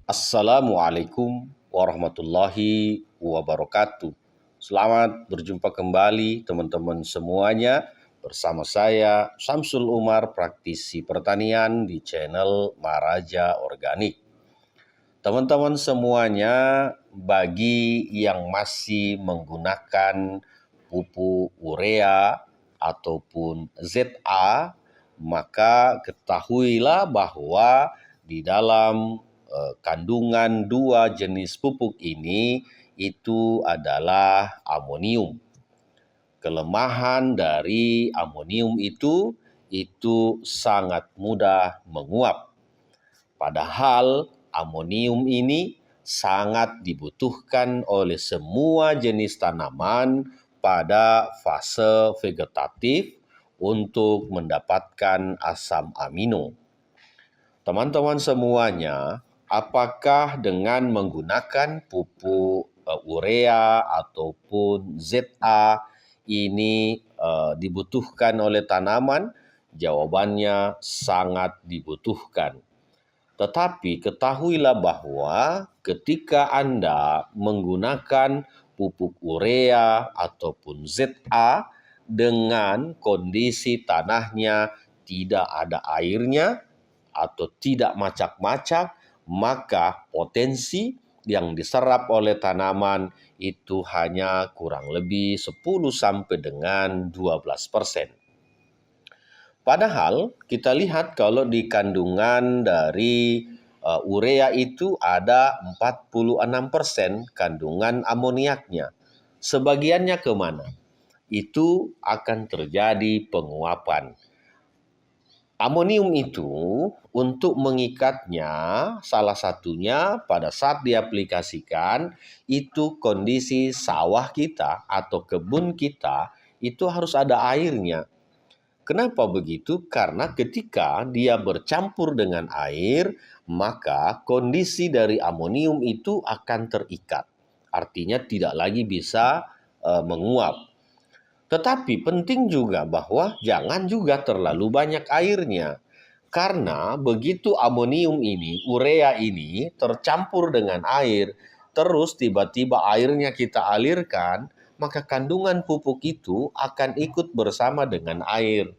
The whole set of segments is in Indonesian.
Assalamualaikum warahmatullahi wabarakatuh. Selamat berjumpa kembali teman-teman semuanya bersama saya Samsul Umar, praktisi pertanian di channel Maraja Organik. Teman-teman semuanya, bagi yang masih menggunakan pupuk urea ataupun ZA, maka ketahuilah bahwa di dalam kandungan dua jenis pupuk ini itu adalah amonium. Kelemahan dari amonium itu sangat mudah menguap. Padahal amonium ini sangat dibutuhkan oleh semua jenis tanaman pada fase vegetatif untuk mendapatkan asam amino. Teman-teman semuanya, apakah dengan menggunakan pupuk urea ataupun ZA ini dibutuhkan oleh tanaman? Jawabannya sangat dibutuhkan. Tetapi ketahuilah bahwa ketika Anda menggunakan pupuk urea ataupun ZA dengan kondisi tanahnya tidak ada airnya atau tidak macak-macak, maka potensi yang diserap oleh tanaman itu hanya kurang lebih 10 sampai dengan 12%. Padahal kita lihat kalau di kandungan dari urea itu ada 46% kandungan amoniaknya. Sebagiannya kemana? Itu akan terjadi penguapan. Amonium itu untuk mengikatnya salah satunya pada saat diaplikasikan itu kondisi sawah kita atau kebun kita itu harus ada airnya. Kenapa begitu? Karena ketika dia bercampur dengan air, maka kondisi dari amonium itu akan terikat. Artinya tidak lagi bisa menguap. Tetapi penting juga bahwa jangan juga terlalu banyak airnya. Karena begitu amonium ini, urea ini tercampur dengan air, terus tiba-tiba airnya kita alirkan, maka kandungan pupuk itu akan ikut bersama dengan air.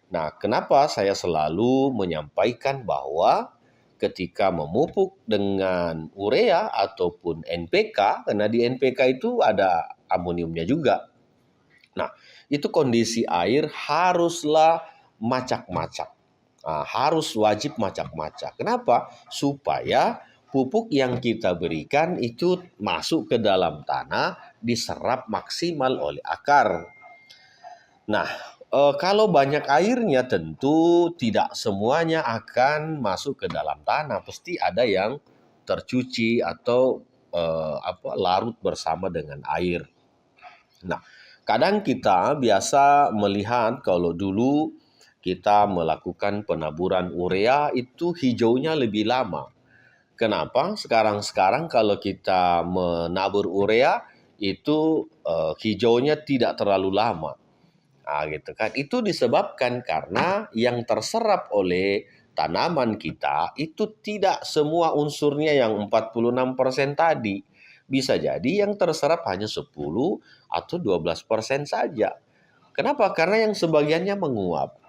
Nah, kenapa saya selalu menyampaikan bahwa ketika memupuk dengan urea ataupun NPK, karena di NPK itu ada amoniumnya juga. Nah, itu kondisi air haruslah macak-macak. Nah, harus wajib macak-macak. Kenapa? Supaya pupuk yang kita berikan itu masuk ke dalam tanah, diserap maksimal oleh akar. Nah, kalau banyak airnya tentu tidak semuanya akan masuk ke dalam tanah. Pasti ada yang tercuci atau larut bersama dengan air. Nah, kadang kita biasa melihat kalau dulu kita melakukan penaburan urea itu hijaunya lebih lama. Kenapa? Sekarang kalau kita menabur urea itu hijaunya tidak terlalu lama. Nah, gitu kan. Itu disebabkan karena yang terserap oleh tanaman kita itu tidak semua unsurnya yang 46% tadi. Bisa jadi yang terserap hanya 10 atau 12% saja. Kenapa? Karena yang sebagiannya menguap.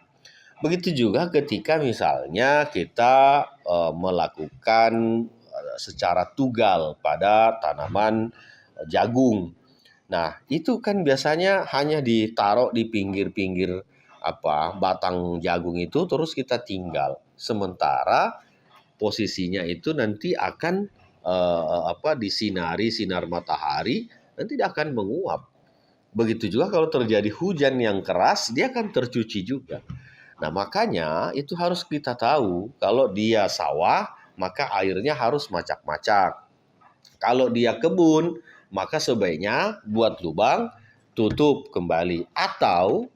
Begitu juga ketika misalnya kita melakukan secara tugal pada tanaman jagung. Nah, itu kan biasanya hanya ditaruh di pinggir-pinggir batang jagung itu terus kita tinggal. Sementara posisinya itu nanti akan disinari sinar matahari, nanti dia akan menguap. Begitu juga kalau terjadi hujan yang keras, dia akan tercuci juga. Nah, makanya itu harus kita tahu kalau dia sawah, maka airnya harus macak-macak. Kalau dia kebun, maka sebaiknya buat lubang, tutup kembali. Atau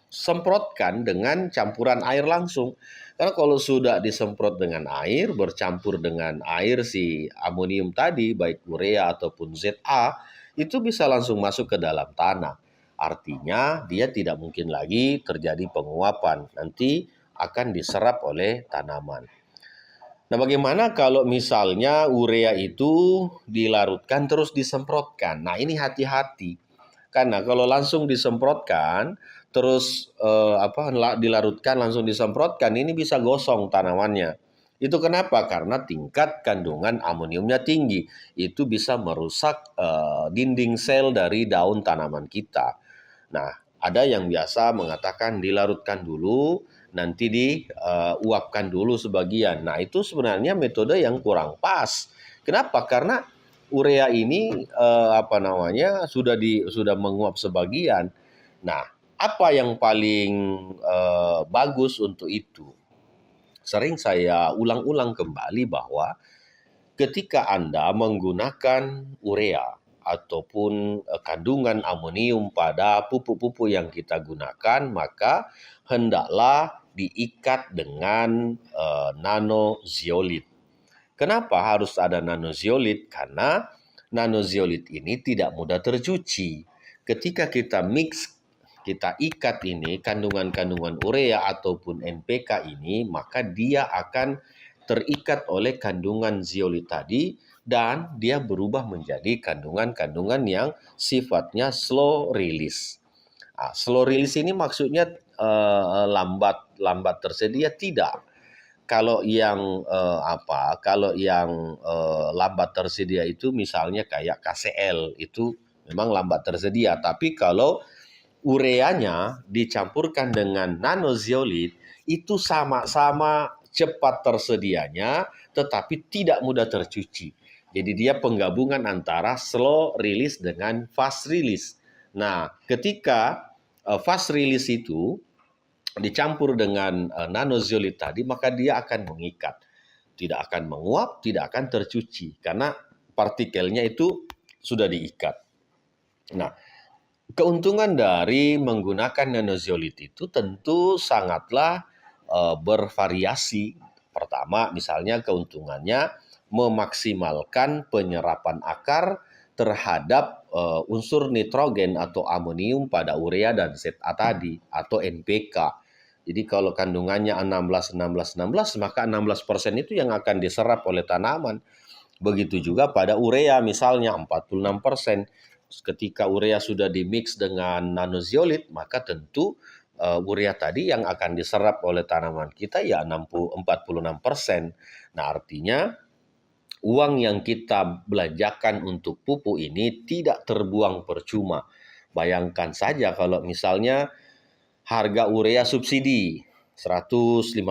semprotkan dengan campuran air langsung. Karena kalau sudah disemprot dengan air, bercampur dengan air si amonium tadi, baik urea ataupun ZA, itu bisa langsung masuk ke dalam tanah. Artinya dia tidak mungkin lagi terjadi penguapan. Nanti akan diserap oleh tanaman. Nah, bagaimana kalau misalnya urea itu dilarutkan terus disemprotkan? Nah, ini hati-hati. Karena kalau langsung disemprotkan, terus dilarutkan langsung disemprotkan, ini bisa gosong tanamannya. Itu kenapa? Karena tingkat kandungan amoniumnya tinggi. Itu bisa merusak dinding sel dari daun tanaman kita. Nah, ada yang biasa mengatakan dilarutkan dulu, nanti diuapkan dulu sebagian. Nah, itu sebenarnya metode yang kurang pas. Kenapa? Karena urea ini sudah menguap sebagian. Nah, apa yang paling bagus untuk itu? Sering saya ulang-ulang kembali bahwa ketika Anda menggunakan urea ataupun kandungan amonium pada pupuk-pupuk yang kita gunakan, maka hendaklah diikat dengan nanozeolit. Kenapa harus ada nanozeolit? Karena nanozeolit ini tidak mudah tercuci. Ketika kita ikat ini kandungan-kandungan urea ataupun NPK ini, maka dia akan terikat oleh kandungan zeolit tadi dan dia berubah menjadi kandungan-kandungan yang sifatnya slow release. Slow release ini maksudnya lambat tersedia tidak. Kalau yang lambat tersedia itu misalnya kayak KCl itu memang lambat tersedia. Tapi kalau ureanya dicampurkan dengan nanozeolit itu sama-sama cepat tersedianya tetapi tidak mudah tercuci. Jadi dia penggabungan antara slow release dengan fast release. Nah, ketika fast release itu dicampur dengan nanozeolit tadi, maka dia akan mengikat. Tidak akan menguap, tidak akan tercuci. Karena partikelnya itu sudah diikat. Nah, keuntungan dari menggunakan nanozeolit itu tentu sangatlah bervariasi. Pertama, misalnya keuntungannya memaksimalkan penyerapan akar terhadap unsur nitrogen atau amonium pada urea dan ZA tadi atau NPK. Jadi kalau kandungannya 16, 16, 16, maka 16% itu yang akan diserap oleh tanaman. Begitu juga pada urea misalnya 46%. Ketika urea sudah dimix dengan nanozeolit, maka tentu urea tadi yang akan diserap oleh tanaman kita ya 46%. Nah, artinya uang yang kita belanjakan untuk pupuk ini tidak terbuang percuma. Bayangkan saja kalau misalnya harga urea subsidi 150.000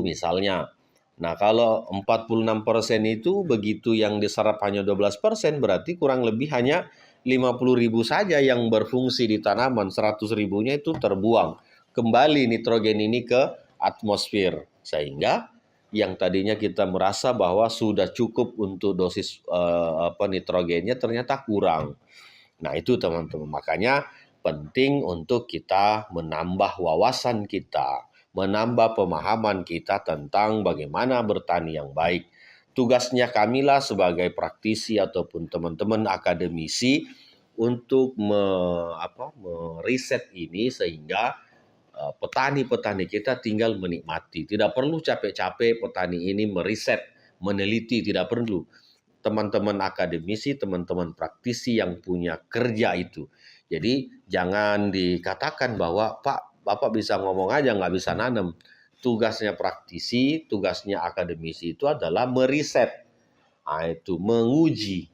misalnya. Nah, kalau 46% itu begitu yang diserap hanya 12%, berarti kurang lebih hanya 50.000 saja yang berfungsi di tanaman, 100.000-nya itu terbuang. Kembali nitrogen ini ke atmosfer, sehingga yang tadinya kita merasa bahwa sudah cukup untuk dosis nitrogennya ternyata kurang. Nah, itu teman-teman. Makanya penting untuk kita menambah wawasan kita, menambah pemahaman kita tentang bagaimana bertani yang baik. Tugasnya kamilah sebagai praktisi ataupun teman-teman akademisi untuk meriset ini sehingga petani-petani kita tinggal menikmati. Tidak perlu capek-capek petani ini meriset, meneliti, tidak perlu. Teman-teman akademisi, teman-teman praktisi yang punya kerja itu. Jadi jangan dikatakan bahwa Pak, Bapak bisa ngomong aja nggak bisa nanam. Tugasnya praktisi, tugasnya akademisi itu adalah meriset, itu menguji,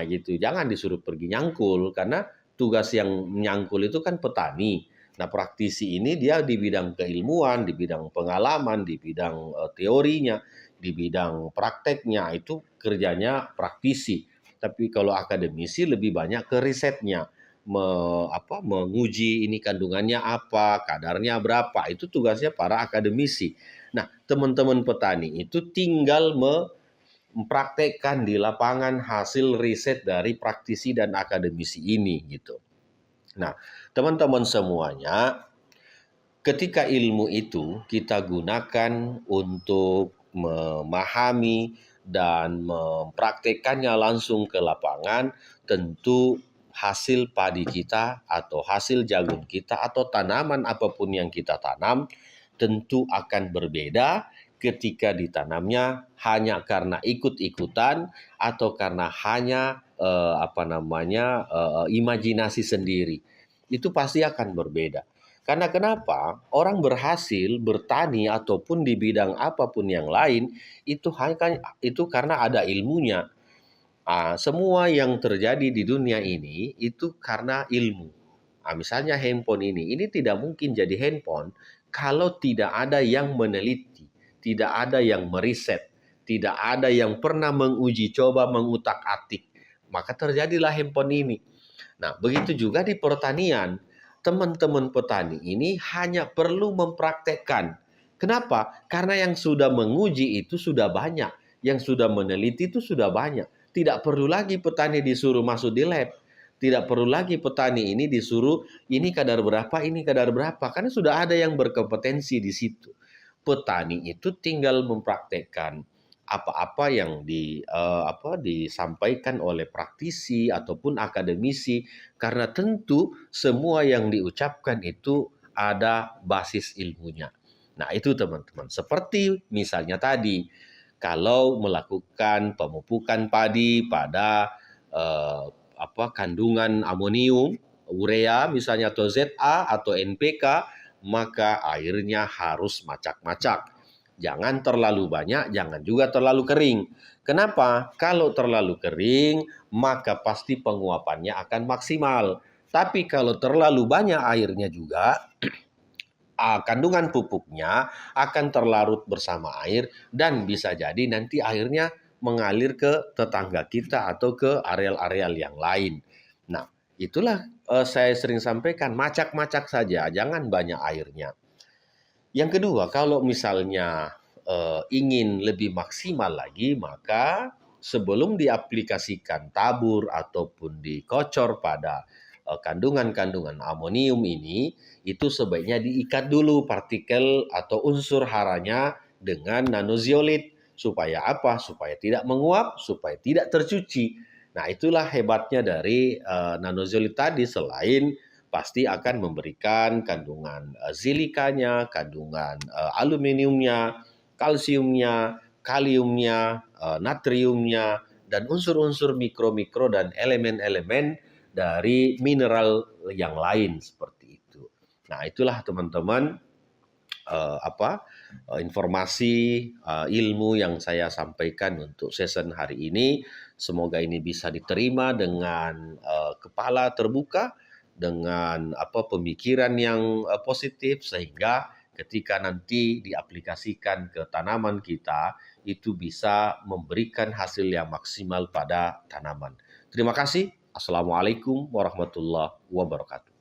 gitu. Jangan disuruh pergi nyangkul karena tugas yang menyangkul itu kan petani. Nah, praktisi ini dia di bidang keilmuan, di bidang pengalaman, di bidang teorinya, di bidang prakteknya itu kerjanya praktisi. Tapi kalau akademisi lebih banyak ke risetnya, menguji ini kandungannya apa, kadarnya berapa, itu tugasnya para akademisi. Nah, teman-teman petani itu tinggal mempraktekkan di lapangan hasil riset dari praktisi dan akademisi ini gitu. Nah, teman-teman semuanya, ketika ilmu itu kita gunakan untuk memahami dan mempraktekannya langsung ke lapangan, tentu hasil padi kita atau hasil jagung kita atau tanaman apapun yang kita tanam tentu akan berbeda ketika ditanamnya hanya karena ikut-ikutan atau karena hanya imajinasi sendiri. Itu pasti akan berbeda. Karena kenapa? Orang berhasil bertani ataupun di bidang apapun yang lain itu karena ada ilmunya. Semua yang terjadi di dunia ini itu karena ilmu. Misalnya handphone ini tidak mungkin jadi handphone kalau tidak ada yang meneliti, tidak ada yang meriset, tidak ada yang pernah menguji coba mengutak-atik. Maka terjadilah handphone ini. Nah, begitu juga di pertanian. Teman-teman petani ini hanya perlu mempraktekkan. Kenapa? Karena yang sudah menguji itu sudah banyak, yang sudah meneliti itu sudah banyak. Tidak perlu lagi petani disuruh masuk di lab. Tidak perlu lagi petani ini disuruh ini kadar berapa, ini kadar berapa. Karena sudah ada yang berkompetensi di situ. Petani itu tinggal mempraktekkan apa-apa yang disampaikan oleh praktisi ataupun akademisi, karena tentu semua yang diucapkan itu ada basis ilmunya. Nah, itu teman-teman. Seperti misalnya tadi, kalau melakukan pemupukan padi pada kandungan amonium, urea misalnya atau ZA atau NPK, maka airnya harus macak-macak. Jangan terlalu banyak, jangan juga terlalu kering. Kenapa? Kalau terlalu kering, maka pasti penguapannya akan maksimal. Tapi kalau terlalu banyak airnya juga, kandungan pupuknya akan terlarut bersama air dan bisa jadi nanti airnya mengalir ke tetangga kita atau ke areal-areal yang lain. Nah, itulah saya sering sampaikan, macak-macak saja, jangan banyak airnya. Yang kedua, kalau misalnya ingin lebih maksimal lagi, maka sebelum diaplikasikan tabur ataupun dikocor pada kandungan-kandungan amonium ini, itu sebaiknya diikat dulu partikel atau unsur haranya dengan nanozeolit. Supaya apa? Supaya tidak menguap, supaya tidak tercuci. Nah, itulah hebatnya dari nanozeolit tadi, selain pasti akan memberikan kandungan silikanya, kandungan aluminiumnya, kalsiumnya, kaliumnya, natriumnya, dan unsur-unsur mikro-mikro dan elemen-elemen dari mineral yang lain seperti itu. Nah, itulah teman-teman informasi ilmu yang saya sampaikan untuk season hari ini. Semoga ini bisa diterima dengan kepala terbuka, dengan pemikiran yang positif, sehingga ketika nanti diaplikasikan ke tanaman kita itu bisa memberikan hasil yang maksimal pada tanaman. Terima kasih. Assalamualaikum warahmatullahi wabarakatuh.